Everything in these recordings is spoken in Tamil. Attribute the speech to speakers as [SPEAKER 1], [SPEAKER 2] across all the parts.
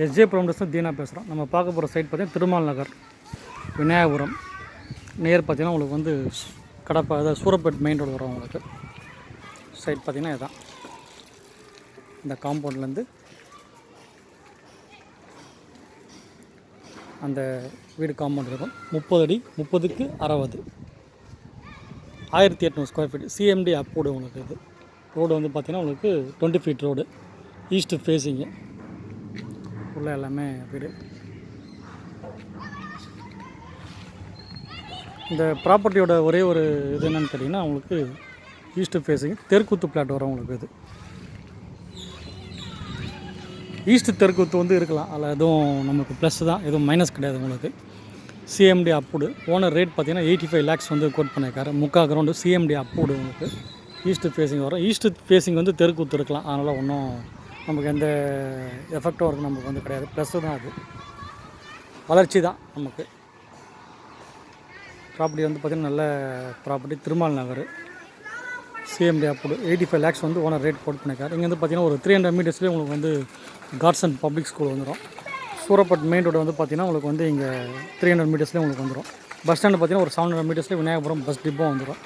[SPEAKER 1] எஸ்ஜே ப்ராப்பர்ட்டிஸ் தான் தீனா பேசுகிறோம். நம்ம பார்க்க போகிற சைட் பார்த்திங்கன்னா திருமால் நகர் விநாயகபுரம் நேர் பார்த்திங்கன்னா உங்களுக்கு வந்து கடப்பா அதாவது சூரப்பேட் மெயின் ரோடு வரும். உங்களுக்கு சைட் பார்த்திங்கன்னா இதுதான். இந்த காம்பவுண்ட்லேருந்து அந்த வீடு காம்பவுண்ட் இருக்கும். 30 அடி 30க்கு 60, 1800 ஸ்கொயர் ஃபீட் சிஎம்டி அப்ரூவ்டு. உங்களுக்கு இது ரோடு வந்து பார்த்திங்கன்னா உங்களுக்கு 20 ஃபீட் ரோடு, ஈஸ்ட் ஃபேஸிங்கு உள்ள எல்லாமே வீடு. இந்த ப்ராப்பர்ட்டியோட ஒரே ஒரு இது என்னென்னு கேட்டிங்கன்னா உங்களுக்கு ஈஸ்ட் ஃபேஸிங் தெற்குத்து பிளாட் வரும். உங்களுக்கு இது ஈஸ்ட் தெற்குத்து வந்து இருக்கலாம், அதில் எதுவும் நமக்கு ப்ளஸ் தான், எதுவும் மைனஸ் கிடையாது. உங்களுக்கு சிஎம்டி அப்ரூவ்டு. ஓனர் ரேட் பார்த்திங்கன்னா 85 லேக்ஸ் வந்து கோட் பண்ணியிருக்காரு. முக்கால் கிரவுண்டு சிஎம்டி அப்ரூவ்டு. உங்களுக்கு ஈஸ்ட் ஃபேஸிங் வரும். ஈஸ்ட் ஃபேஸிங் வந்து தெற்குத்து இருக்கலாம், அதனால் ஒன்றும் நமக்கு எந்த எஃபெக்டும் இருக்குது நமக்கு வந்து கிடையாது. ப்ளஸ்ஸு தான், அது வளர்ச்சி தான் நமக்கு. ப்ராப்பர்ட்டி வந்து பார்த்திங்கன்னா நல்ல ப்ராப்பர்ட்டி. திருமால் நகர் சிஎம்டி அப்ரூவ்டு. 85 லேக்ஸ் வந்து ஓனர் ரேட் கோட் பண்ணியிருக்காரு. இங்கே வந்து பார்த்திங்கன்னா ஒரு 300 மீட்டர்ஸ்லேயே உங்களுக்கு வந்து காட்சன் பப்ளிக் ஸ்கூல் வந்துடும். சூரப்பட் மெயின் ரோடு வந்து பார்த்திங்கன்னா உங்களுக்கு வந்து இங்கே 300 மீட்டர்ஸ்லேயே உங்களுக்கு வந்துடும். பஸ் ஸ்டாண்டு பார்த்திங்கன்னா ஒரு 700 மீட்டர்ஸ்லேயே விநாயகபுரம் பஸ் டிப்போ வந்துடும்.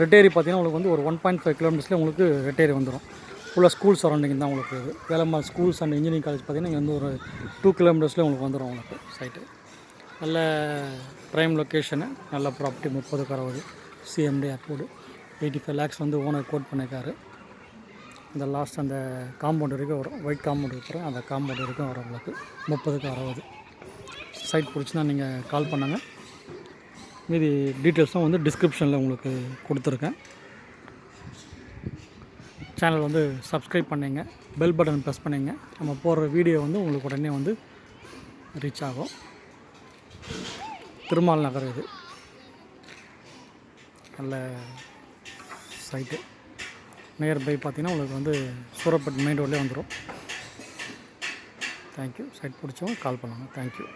[SPEAKER 1] ரெட்டேரி பார்த்திங்கன்னா உங்களுக்கு வந்து ஒரு 1.5 கிலோமீட்டர்ஸ்லேயே உங்களுக்கு ரெட்டேரி வந்துடும். ஃபுல்லாக ஸ்கூல் சரௌண்டிங் தான் உங்களுக்கு இது. Velammal schools and engineering college பார்த்திங்கன்னா இங்கே வந்து ஒரு 2 கிலோமீட்டர்ஸ்லேயே உங்களுக்கு வந்துடும். உங்களுக்கு சைட்டு நல்ல ப்ரைம் லொக்கேஷனு, நல்ல ப்ராப்பர்ட்டி. 30க்கு 60 CMD approved. 85 லேக்ஸ் வந்து ஓனர் கோட் பண்ணியிருக்காரு. இந்த லாஸ்ட் அந்த காம்பவுண்ட் வரைக்கும் வரும். ஒயிட் காம்பவுண்ட் இருக்கிற அந்த காம்பவுண்ட் வரைக்கும் வரும். உங்களுக்கு 30க்கு 60 சைட் பிடிச்சினா நீங்கள் கால் பண்ணுங்கள். மீதி டீட்டெயில்ஸும் வந்து டிஸ்கிரிப்ஷனில் உங்களுக்கு கொடுத்துருக்கேன். சேனல் வந்து சப்ஸ்கிரைப் பண்ணிங்க, பெல் பட்டன் ப்ரெஸ் பண்ணிங்க. நம்ம போடுற வீடியோ வந்து உங்களுக்கு உடனே வந்து ரீச் ஆகும். திருமால் நகர் இது நல்ல சைட்டு. நியர்பை பார்த்திங்கன்னா உங்களுக்கு வந்து சூரப்பேட் மெயின் ரோட்லேயே வந்துடும். தேங்க்யூ. சைட் பிடிச்சவங்க கால் பண்ணுங்கள். தேங்க்யூ.